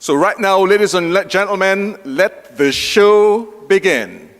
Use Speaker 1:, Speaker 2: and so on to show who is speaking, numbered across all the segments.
Speaker 1: So right now, ladies and gentlemen, let the show begin.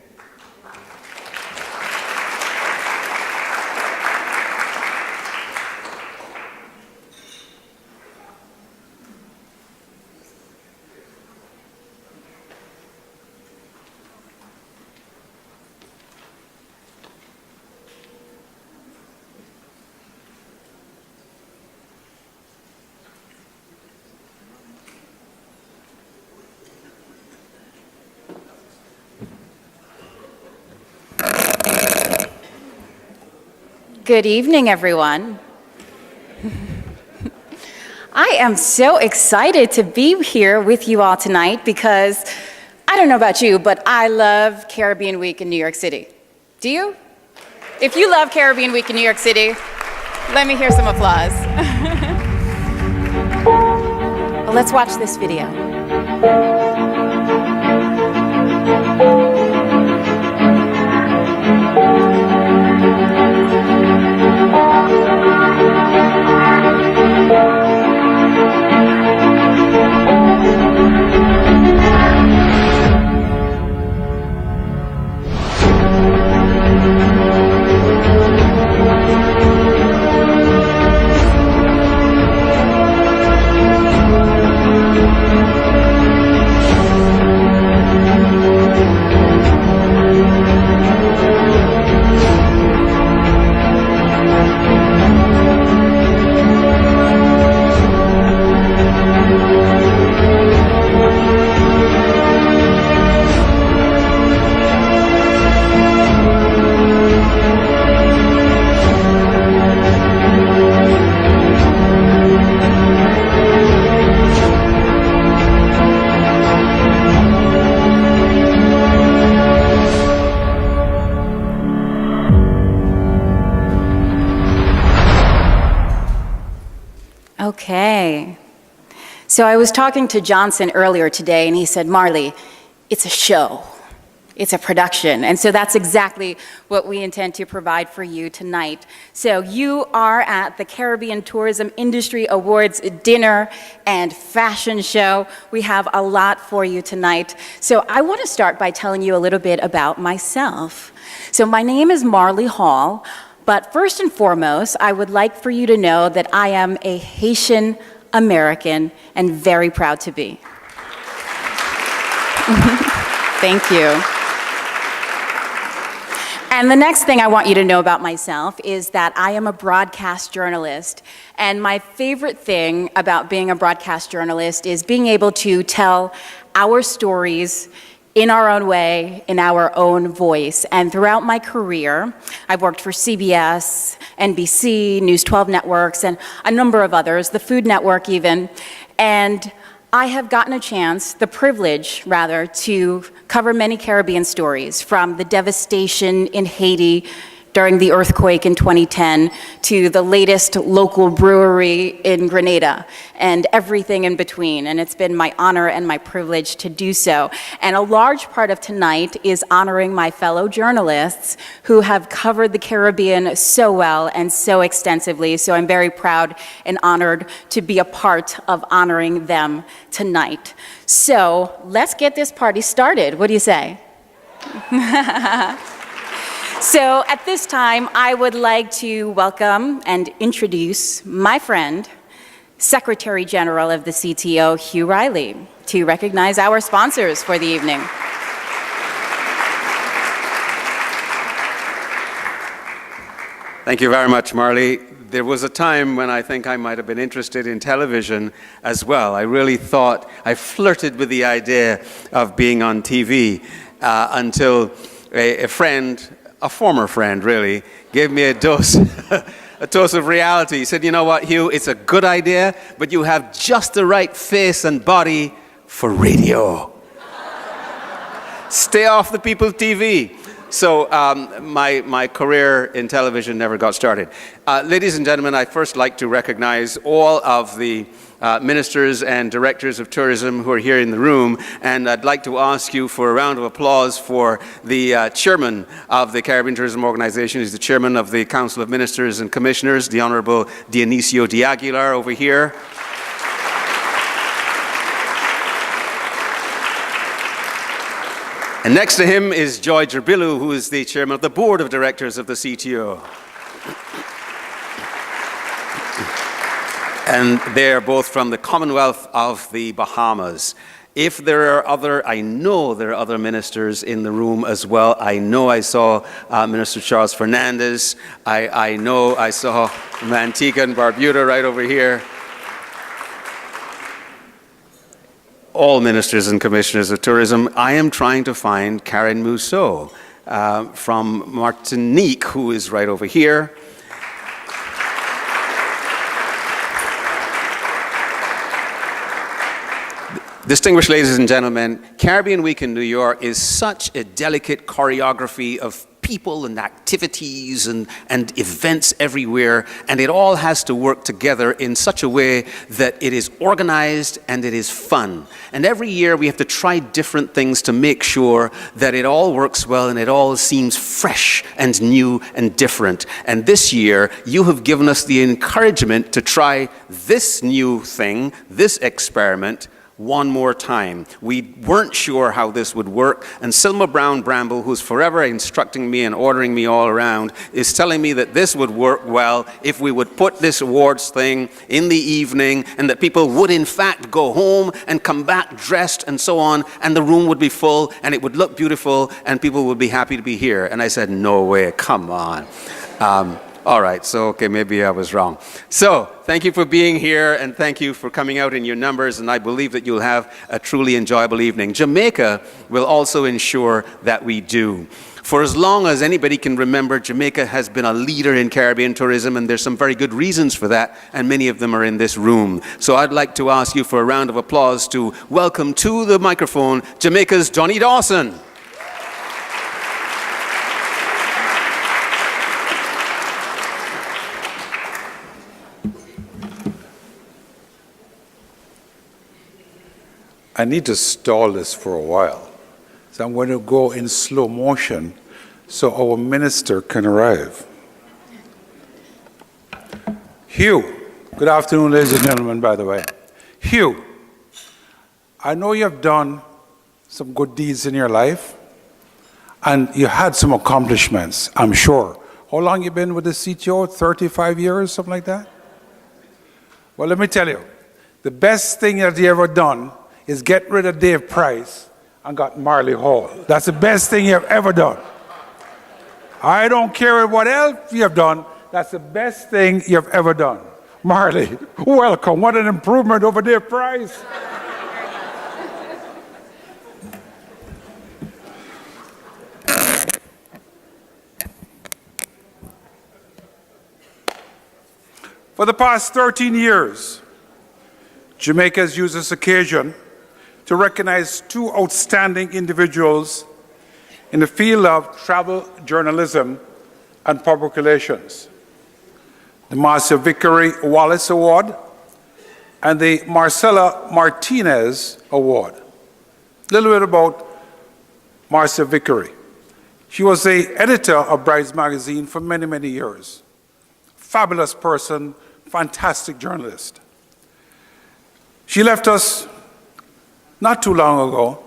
Speaker 2: Good evening, everyone. I am so excited to be here with you all tonight because I don't know about you, but I love Caribbean Week in New York City. Do you? If you love Caribbean Week in New York City, let me hear some applause. Well, let's watch this video. Okay. So I was talking to Johnson earlier today, and he said, Marley, it's a show. It's a production. And so that's exactly what we intend to provide for you tonight. So you are at the Caribbean Tourism Industry Awards dinner and fashion show. We have a lot for you tonight. So I want to start by telling you a little bit about myself. So my name is Marley Hall. But first and foremost, I would like for you to know that I am a Haitian American and very proud to be. Thank you. And the next thing I want you to know about myself is that I am a broadcast journalist. And my favorite thing about being a broadcast journalist is being able to tell our stories in our own way, in our own voice. And throughout my career, I've worked for CBS, NBC, News 12 networks, and a number of others, the Food Network even. And I have gotten a chance, the privilege rather, to cover many Caribbean stories, from the devastation in Haiti during the earthquake in 2010 to the latest local brewery in Grenada and everything in between. And it's been my honor and my privilege to do so. And a large part of tonight is honoring my fellow journalists who have covered the Caribbean so well and so extensively. So I'm very proud and honored to be a part of honoring them tonight. So let's get this party started. What do you say? So at this time, I would like to welcome and introduce my friend, Secretary General of the CTO, Hugh Riley, to recognize our sponsors for the evening.
Speaker 3: Thank you very much, Marley. There was a time when I think I might have been interested in television as well. I really thought, I flirted with the idea of being on TV until a friend, a former friend really, gave me a dose of reality. He said, you know what, Hugh, it's a good idea, but you have just the right face and body for radio. Stay off the people's TV. So my career in television never got started. Ladies and gentlemen, I'd first like to recognize all of the ministers and directors of tourism who are here in the room, and I'd like to ask you for a round of applause for the chairman of the Caribbean Tourism Organization. He's the chairman of the Council of Ministers and Commissioners, the Honorable Dionisio de Aguilar over here. And next to him is Joy Gerbilu, who is the chairman of the board of directors of the CTO. And they are both from the Commonwealth of the Bahamas. If there are other, I know there are other ministers in the room as well. I know I saw Minister Charles Fernandez. I know I saw Antigua and Barbuda right over here. All ministers and commissioners of tourism. I am trying to find Karen Mousseau from Martinique, who is right over here. Distinguished ladies and gentlemen, Caribbean Week in New York is such a delicate choreography of people and activities and events everywhere, and it all has to work together in such a way that it is organized and it is fun. And every year we have to try different things to make sure that it all works well and it all seems fresh and new and different. And this year you have given us the encouragement to try this new thing, this experiment, one more time. We weren't sure how this would work, and Selma Brown Bramble, who's forever instructing me and ordering me all around, is telling me that this would work well if we would put this awards thing in the evening, and that people would in fact go home and come back dressed and so on, and the room would be full, and it would look beautiful, and people would be happy to be here. And I said, no way, come on. All right, so okay, maybe I was wrong. So, thank you for being here, and thank you for coming out in your numbers, and I believe that you'll have a truly enjoyable evening. Jamaica will also ensure that we do. For as long as anybody can remember, Jamaica has been a leader in Caribbean tourism, and there's some very good reasons for that, and many of them are in this room. So I'd like to ask you for a round of applause to welcome to the microphone Jamaica's Johnny Dawson.
Speaker 4: I need to stall this for a while. So I'm going to go in slow motion so our minister can arrive. Hugh, good afternoon, ladies and gentlemen, by the way. Hugh, I know you have done some good deeds in your life, and you had some accomplishments, I'm sure. How long you been with the CTO? 35 years, something like that? Well, let me tell you, the best thing that you ever done is get rid of Dave Price and got Marley Hall. That's the best thing you have ever done. I don't care what else you have done, that's the best thing you have ever done. Marley, welcome. What an improvement over Dave Price. For the past 13 years, Jamaica has used this occasion to recognize two outstanding individuals in the field of travel journalism and public relations. The Marcia Vickery Wallace Award and the Marcela Martinez Award. A little bit about Marcia Vickery. She was the editor of Brides magazine for many, many years. Fabulous person, fantastic journalist. She left us not too long ago,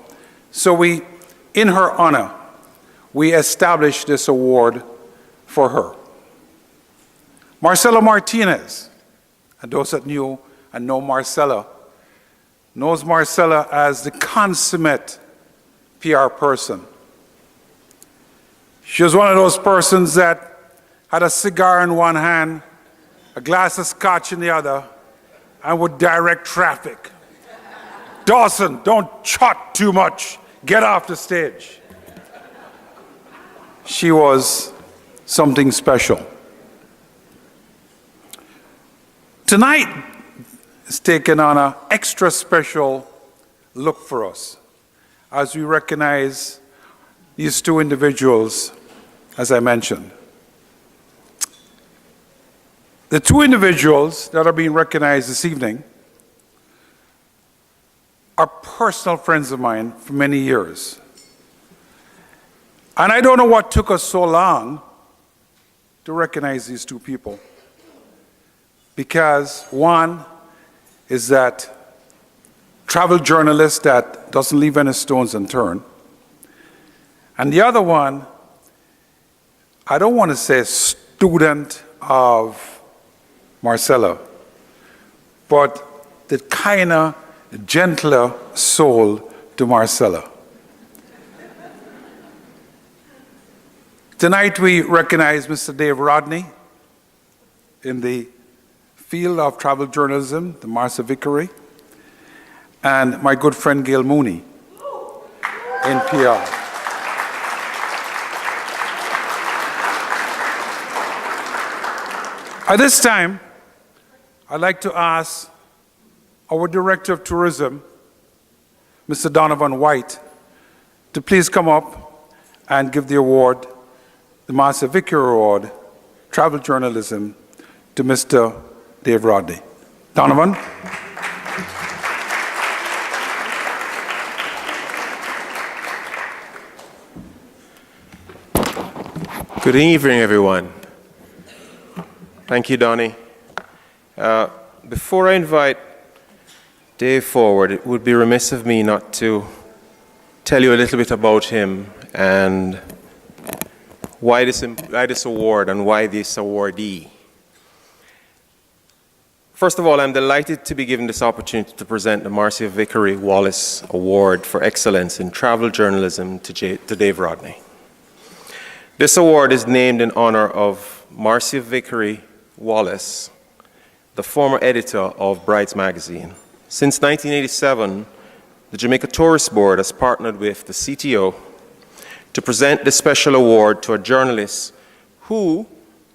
Speaker 4: so in her honor, we established this award for her. Marcela Martinez, and those that knew and know Marcela, knows Marcela as the consummate PR person. She was one of those persons that had a cigar in one hand, a glass of scotch in the other, and would direct traffic. Dawson, don't chat too much. Get off the stage. She was something special. Tonight is taken on an extra special look for us as we recognize these two individuals, as I mentioned. The two individuals that are being recognized this evening are personal friends of mine for many years. And I don't know what took us so long to recognize these two people. Because one is that travel journalist that doesn't leave any stones unturned. And the other one, I don't want to say student of Marcela, but the kind of gentler soul to Marcela. Tonight we recognize Mr. Dave Rodney in the field of travel journalism, the Marcia Vickery, and my good friend Gail Mooney in PR. At this time, I'd like to ask our Director of Tourism, Mr. Donovan White, to please come up and give the award, the Marcia Vickery Award, Travel Journalism, to Mr. Dave Rodney. Donovan?
Speaker 5: Good evening, everyone. Thank you, Donnie. Before I invite Dave forward, it would be remiss of me not to tell you a little bit about him and why this award and why this awardee. First of all, I'm delighted to be given this opportunity to present the Marcia Vickery Wallace Award for Excellence in Travel Journalism to Dave Rodney. This award is named in honor of Marcia Vickery Wallace, the former editor of Brides magazine. Since 1987, the Jamaica Tourist Board has partnered with the CTO to present this special award to a journalist who,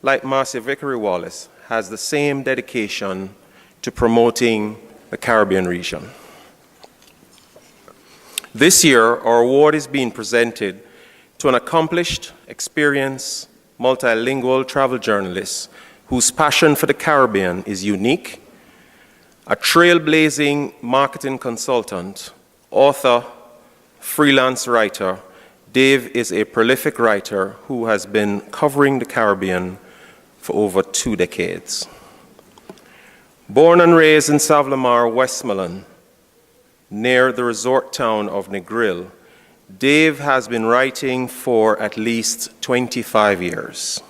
Speaker 5: like Marcia Vickery Wallace, has the same dedication to promoting the Caribbean region. This year, our award is being presented to an accomplished, experienced, multilingual travel journalist whose passion for the Caribbean is unique, a trailblazing marketing consultant, author, freelance writer. Dave is a prolific writer who has been covering the Caribbean for over 2 decades. Born and raised in Savlamar, Westmoreland, near the resort town of Negril, Dave has been writing for at least 25 years.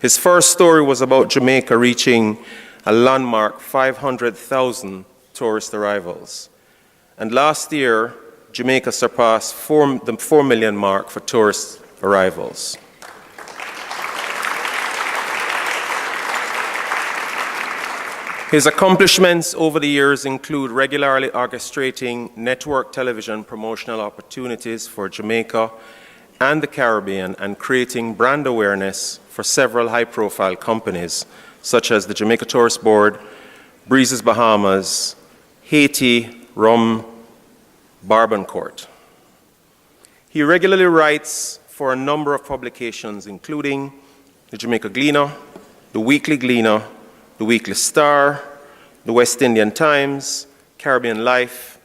Speaker 5: His first story was about Jamaica reaching a landmark 500,000 tourist arrivals. And last year, Jamaica surpassed the 4 million mark for tourist arrivals. His accomplishments over the years include regularly orchestrating network television promotional opportunities for Jamaica and the Caribbean and creating brand awareness for several high-profile companies such as the Jamaica Tourist Board, Breezes Bahamas, Haiti, Rum, Barbancourt. He regularly writes for a number of publications including the Jamaica Gleaner, the Weekly Gleaner, the Weekly Star, the West Indian Times, Caribbean Life,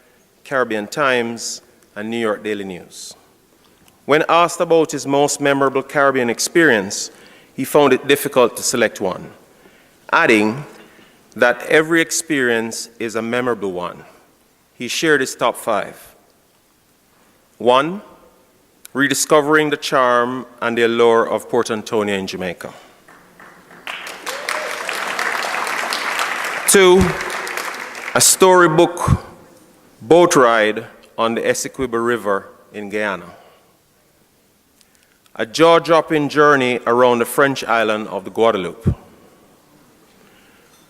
Speaker 5: Caribbean Times, and New York Daily News. When asked about his most memorable Caribbean experience, he found it difficult to select one, adding that every experience is a memorable one. He shared his top 5. 1, rediscovering the charm and the allure of Port Antonio in Jamaica. 2, a storybook boat ride on the Essequibo River in Guyana. A jaw-dropping journey around the French island of the Guadeloupe.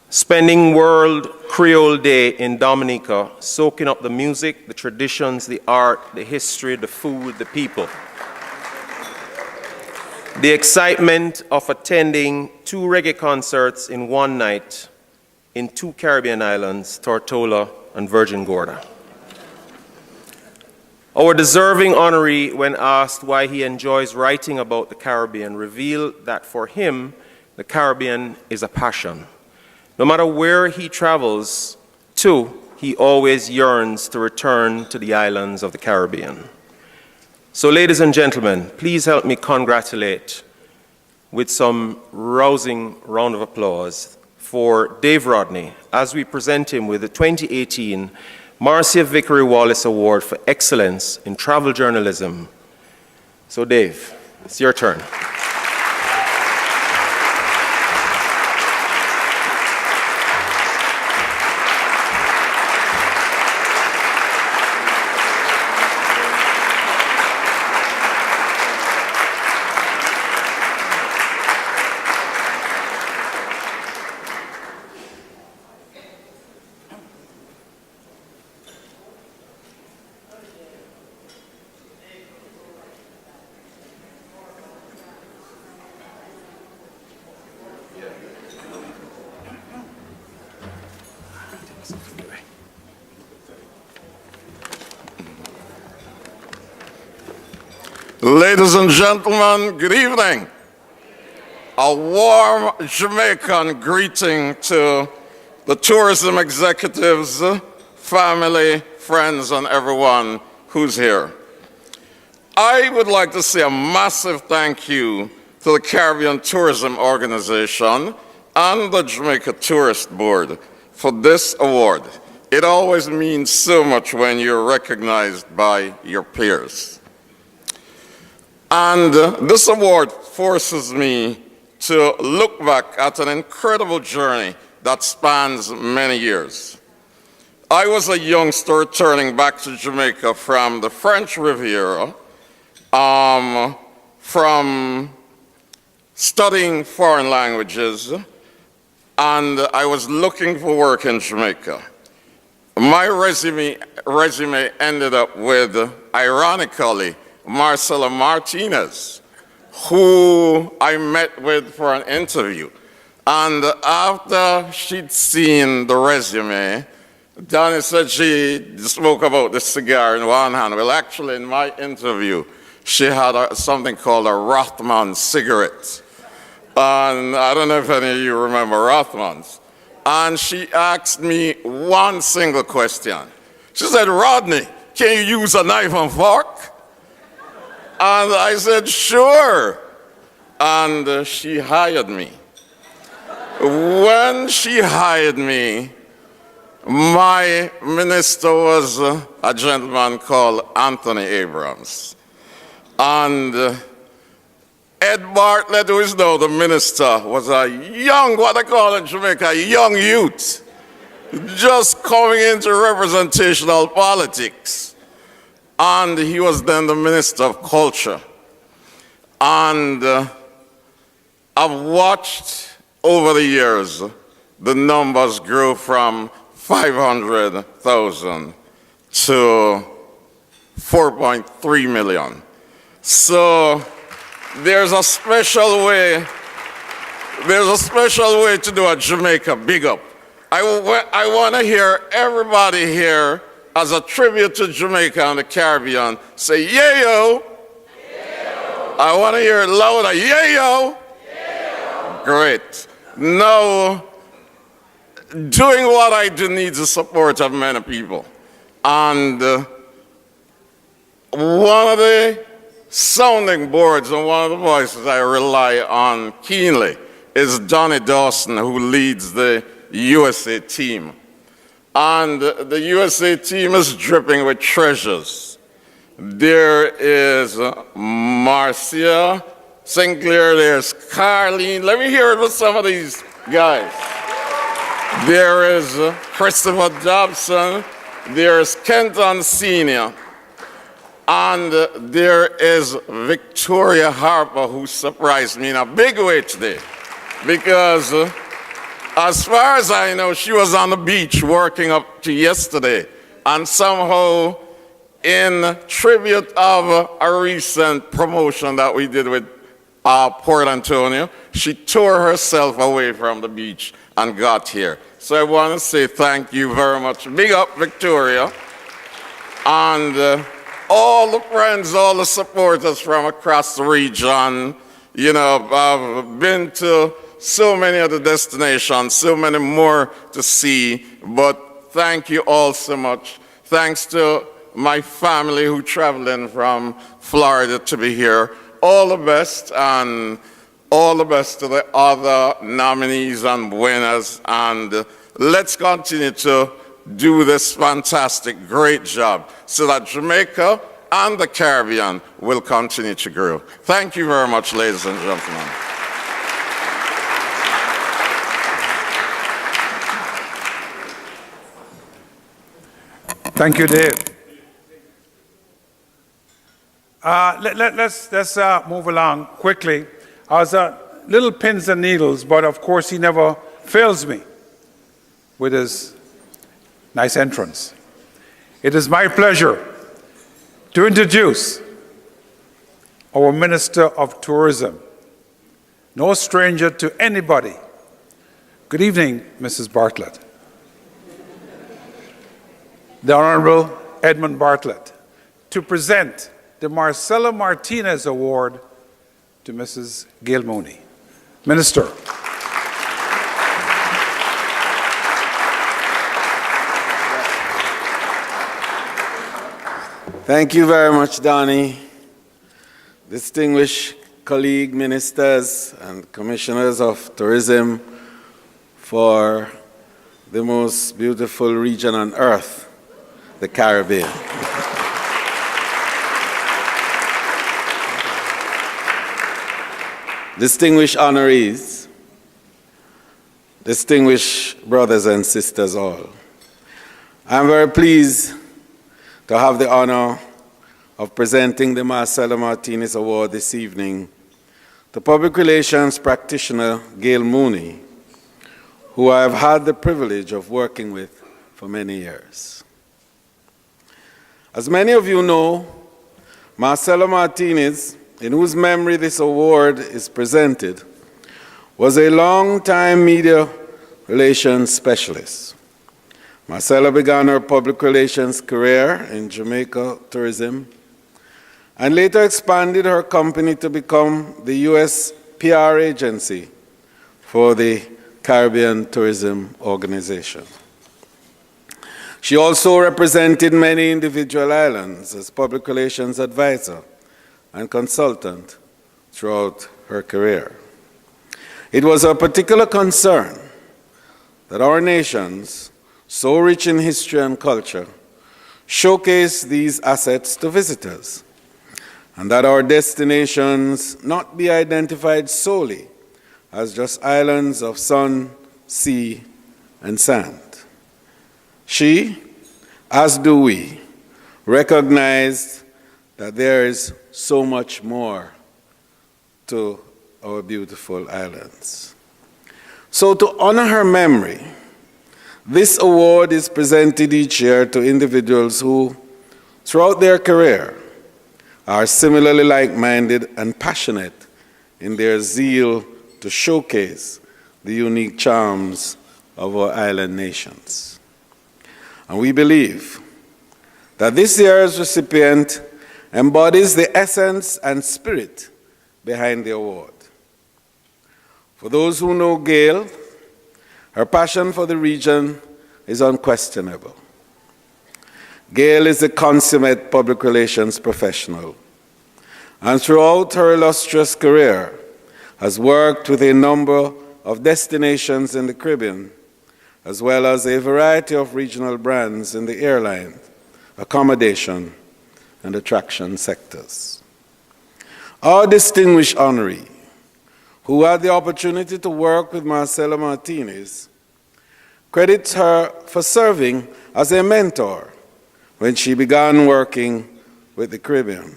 Speaker 5: Spending World Creole Day in Dominica, soaking up the music, the traditions, the art, the history, the food, the people. The excitement of attending 2 reggae concerts in one night in 2 Caribbean islands, Tortola and Virgin Gorda. Our deserving honoree, when asked why he enjoys writing about the Caribbean, revealed that for him, the Caribbean is a passion. No matter where he travels to, he always yearns to return to the islands of the Caribbean. So, ladies and gentlemen, please help me congratulate with some rousing round of applause for Dave Rodney as we present him with the 2018 Marcia Vickery Wallace Award for Excellence in Travel Journalism. So Dave, it's your turn.
Speaker 1: Ladies and gentlemen, good evening. A warm Jamaican greeting to the tourism executives, family, friends, and everyone who's here. I would like to say a massive thank you to the Caribbean Tourism Organization and the Jamaica Tourist Board for this award. It always means so much when you're recognized by your peers. And this award forces me to look back at an incredible journey that spans many years. I was a youngster turning back to Jamaica from the French Riviera, from studying foreign languages, and I was looking for work in Jamaica. My resume ended up with, ironically, Marcela Martinez, who I met with for an interview. And after she'd seen the resume, Donnie said she spoke about the cigar in one hand. Well, actually, in my interview, she had something called a Rothman cigarette. And I don't know if any of you remember Rothmans. And she asked me one single question. She said, "Rodney, can you use a knife and fork?" And I said, "Sure." And she hired me. When she hired me, my minister was a gentleman called Anthony Abrams. And Ed Bartlett, who is now the minister, was a young, what they call in Jamaica, a young youth, just coming into representational politics. And he was then the Minister of Culture. And I've watched over the years the numbers grow from 500,000 to 4.3 million. So there's a special way to do a Jamaica big up. I want to hear everybody here, as a tribute to Jamaica and the Caribbean, say, "Yeah-yo." Yeah-yo. I want to hear it louder, "Yeah-yo." Yeah-yo. Great. Now, doing what I do needs the support of many people. And one of the sounding boards and one of the voices I rely on keenly is Donnie Dawson, who leads the USA team. And the USA team is dripping with treasures. There is Marcia Sinclair, there's Carlene. Let me hear it with some of these guys. There is Christopher Dawson, there's Kenton Sr., and there is Victoria Harper, who surprised me in a big way today, because as far as I know, she was on the beach working up to yesterday, and somehow, in tribute of a recent promotion that we did with Port Antonio, she tore herself away from the beach and got here. So I want to say thank you very much. Big up, Victoria. And all the friends, all the supporters from across the region. You know, I've been to so many of the destinations, so many more to see, but thank you all so much. Thanks to my family who traveled in from Florida to be here. All the best, and all the best to the other nominees and winners, and let's continue to do this fantastic, great job so that Jamaica and the Caribbean will continue to grow. Thank you very much, ladies and gentlemen.
Speaker 4: Thank you, Dave. Let's move along quickly. I was little pins and needles, but of course he never fails me with his nice entrance. It is my pleasure to introduce our Minister of Tourism, no stranger to anybody. Good evening, Mrs. Bartlett. The Honorable Edmund Bartlett, to present the Marcela Martinez Award to Mrs. Gail Mooney. Minister.
Speaker 6: Thank you very much, Donnie. Distinguished colleague ministers and commissioners of tourism for the most beautiful region on earth, the Caribbean. Distinguished honorees, distinguished brothers and sisters all, I'm very pleased to have the honor of presenting the Marcela Martinez Award this evening to public relations practitioner Gail Mooney, who I have had the privilege of working with for many years. As many of you know, Marcela Martinez, in whose memory this award is presented, was a long-time media relations specialist. Marcela began her public relations career in Jamaica tourism and later expanded her company to become the U.S. PR agency for the Caribbean Tourism Organization. She also represented many individual islands as public relations advisor and consultant throughout her career. It was a particular concern that our nations, so rich in history and culture, showcase these assets to visitors, and that our destinations not be identified solely as just islands of sun, sea, and sand. She, as do we, recognized that there is so much more to our beautiful islands. So to honor her memory, this award is presented each year to individuals who, throughout their career, are similarly like-minded and passionate in their zeal to showcase the unique charms of our island nations. And we believe that this year's recipient embodies the essence and spirit behind the award. For those who know Gail, her passion for the region is unquestionable. Gail is a consummate public relations professional, and throughout her illustrious career has worked with a number of destinations in the Caribbean, as well as a variety of regional brands in the airline, accommodation, and attraction sectors. Our distinguished honoree, who had the opportunity to work with Marcela Martinez, credits her for serving as a mentor when she began working with the Caribbean,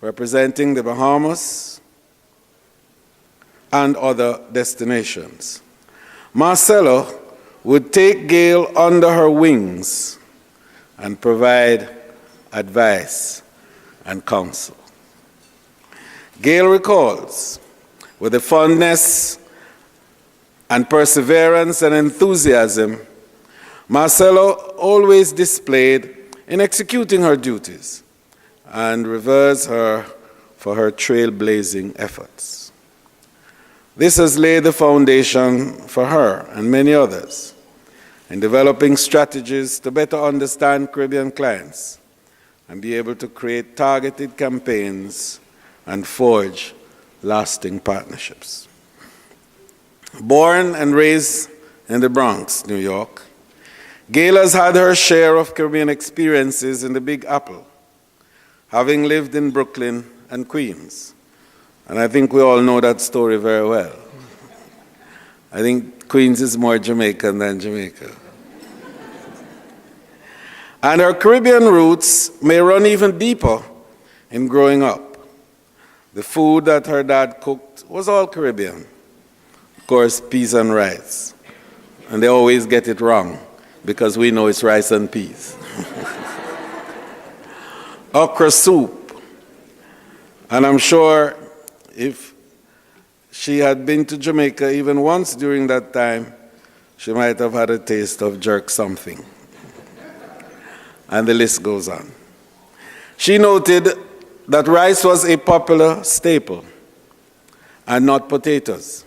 Speaker 6: representing the Bahamas and other destinations. Marcela would take Gail under her wings and provide advice and counsel. Gail recalls, with the fondness and perseverance and enthusiasm Marcela always displayed in executing her duties, and reveres her for her trailblazing efforts. This has laid the foundation for her and many others in developing strategies to better understand Caribbean clients and be able to create targeted campaigns and forge lasting partnerships. Born and raised in the Bronx, New York, Gail has had her share of Caribbean experiences in the Big Apple, having lived in Brooklyn and Queens. And I think we all know that story very well. I think Queens is more Jamaican than Jamaica. And her Caribbean roots may run even deeper in growing up. The food that her dad cooked was all Caribbean. Of course, peas and rice. And they always get it wrong because we know it's rice and peas. Okra soup. And I'm sure if she had been to Jamaica even once during that time, she might have had a taste of jerk something. And the list goes on. She noted that rice was a popular staple and not potatoes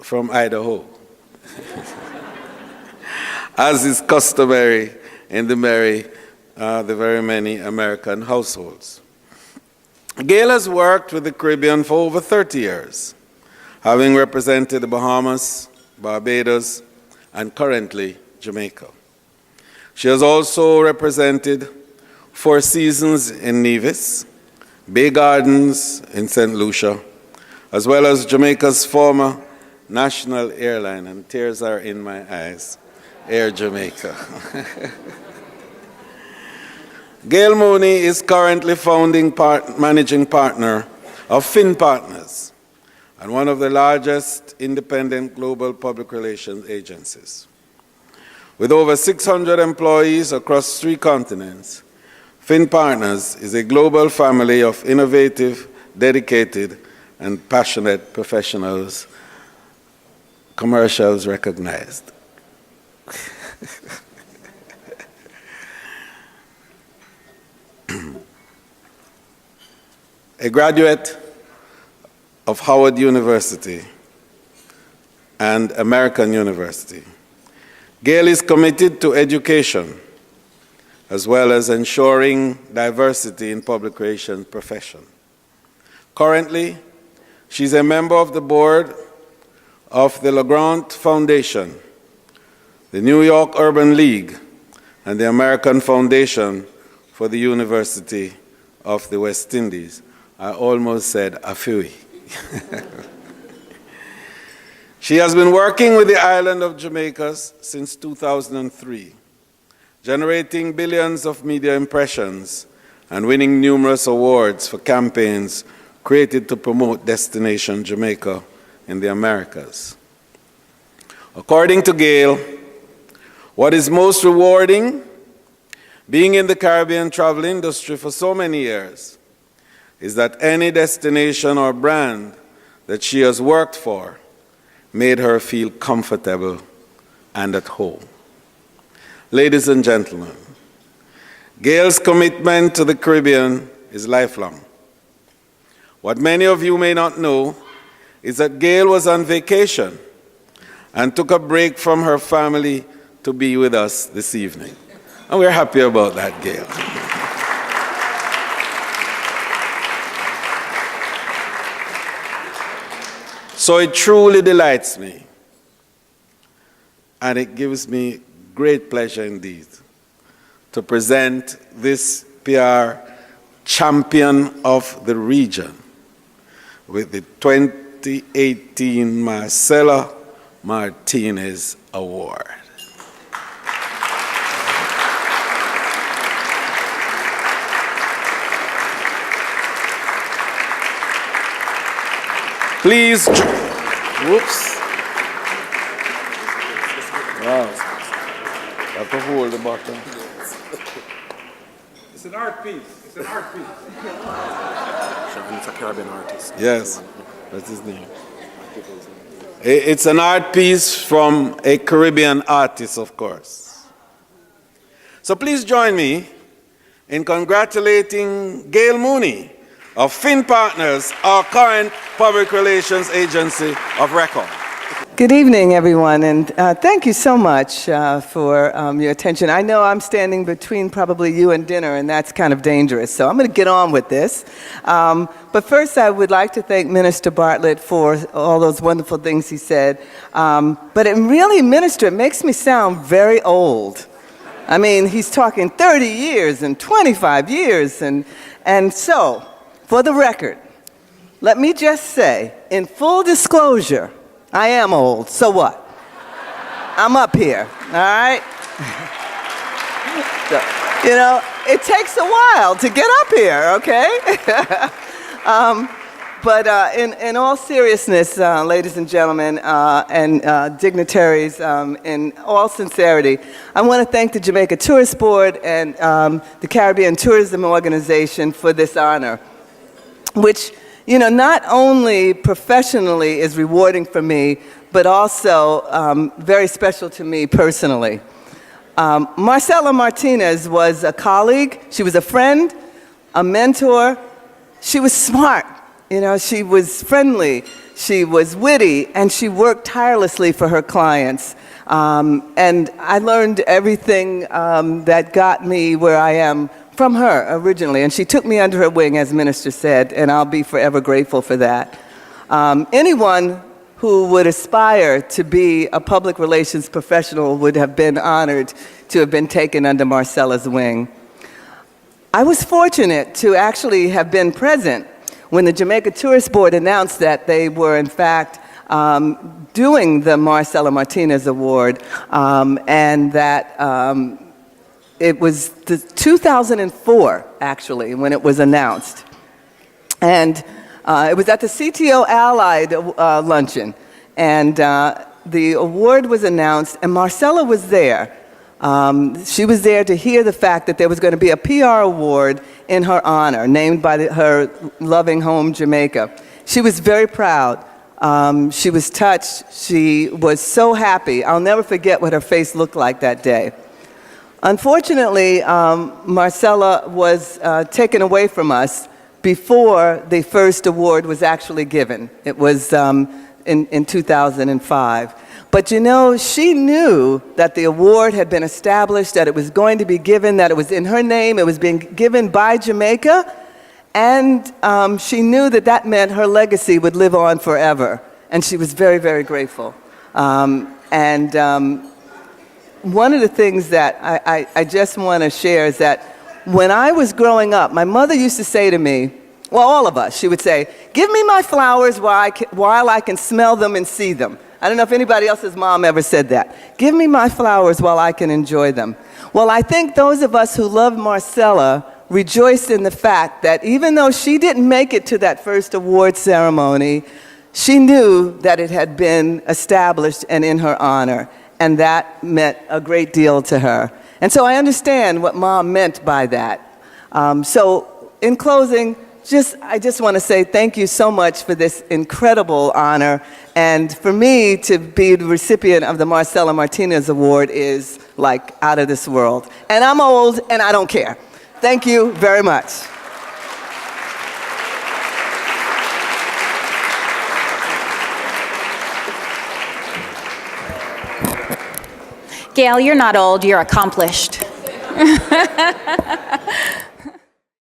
Speaker 6: from Idaho, as is customary in the very many American households. Gail has worked with the Caribbean for over 30 years, having represented the Bahamas, Barbados, and currently Jamaica. She has also represented Four Seasons in Nevis, Bay Gardens in St. Lucia, as well as Jamaica's former national airline, and tears are in my eyes, Air Jamaica. Gail Mooney is currently managing partner of Finn Partners, and one of the largest independent global public relations agencies. With over 600 employees across 3 continents, Finn Partners is a global family of innovative, dedicated, and passionate professionals, commercials recognized. A graduate of Howard University and American University, Gail is committed to education as well as ensuring diversity in public relations profession. Currently, she's a member of the board of the LeGrand Foundation, the New York Urban League, and the American Foundation for the University of the West Indies. I almost said AFUI. She has been working with the island of Jamaica since 2003, generating billions of media impressions and winning numerous awards for campaigns created to promote Destination Jamaica in the Americas. According to Gail, what is most rewarding, being in the Caribbean travel industry for so many years, is that any destination or brand that she has worked for made her feel comfortable and at home. Ladies and gentlemen, Gail's commitment to the Caribbean is lifelong. What many of you may not know is that Gail was on vacation and took a break from her family to be with us this evening. And we're happy about that, Gail. So it truly delights me, and it gives me great pleasure indeed to present this PR champion of the region with the 2018 Marcela Martinez Award. Please, whoops. Wow. I have to hold the button.
Speaker 4: It's an art piece. It's an art piece.
Speaker 5: It's a Caribbean artist.
Speaker 6: Yes, that's his name. It's an art piece from a Caribbean artist, of course. So please join me in congratulating Gail Mooney of Finn Partners, our current public relations agency of record.
Speaker 7: Good evening, everyone, and thank you so much for your attention. I know I'm standing between probably you and dinner, and that's kind of dangerous, so I'm going to get on with this. But first, I would like to thank Minister Bartlett for all those wonderful things he said. But it really, Minister, it makes me sound very old. I mean, he's talking 30 years and 25 years. And so, for the record, let me just say, in full disclosure, I am old, so what? I'm up here, all right? So, you know, it takes a while to get up here, okay? But in all seriousness, ladies and gentlemen, and dignitaries, in all sincerity, I want to thank the Jamaica Tourist Board and the Caribbean Tourism Organization for this honor, which, you know, not only professionally is rewarding for me, but also very special to me personally. Marcela Martinez was a colleague, she was a friend, a mentor, she was smart. You know, she was friendly, she was witty, and she worked tirelessly for her clients. And I learned everything that got me where I am from her originally. And she took me under her wing, as Minister said, and I'll be forever grateful for that. Anyone who would aspire to be a public relations professional would have been honored to have been taken under Marcela's wing. I was fortunate to actually have been present when the Jamaica Tourist Board announced that they were, in fact, doing the Marcela Martinez Award, and that it was the 2004, actually, when it was announced. And it was at the CTO Allied luncheon, and the award was announced, and Marcela was there. She was there to hear the fact that there was going to be a PR award in her honor, named by her loving home, Jamaica. She was very proud. She was touched. She was so happy. I'll never forget what her face looked like that day. Unfortunately, Marcela was taken away from us before the first award was actually given. It was in 2005. But you know, she knew that the award had been established, that it was going to be given, that it was in her name, it was being given by Jamaica, and she knew that that meant her legacy would live on forever. And she was very, very grateful. One of the things that I just want to share is that when I was growing up, my mother used to say to me, well, all of us, she would say, give me my flowers while I can smell them and see them. I don't know if anybody else's mom ever said that. Give me my flowers while I can enjoy them. Well, I think those of us who love Marcela rejoiced in the fact that even though she didn't make it to that first award ceremony, she knew that it had been established and in her honor, and that meant a great deal to her. And so I understand what Mom meant by that. So in closing, I just want to say thank you so much for this incredible honor. And for me to be the recipient of the Marcela Martinez Award is like out of this world. And I'm old and I don't care. Thank you very much.
Speaker 2: Gail, you're not old, you're accomplished.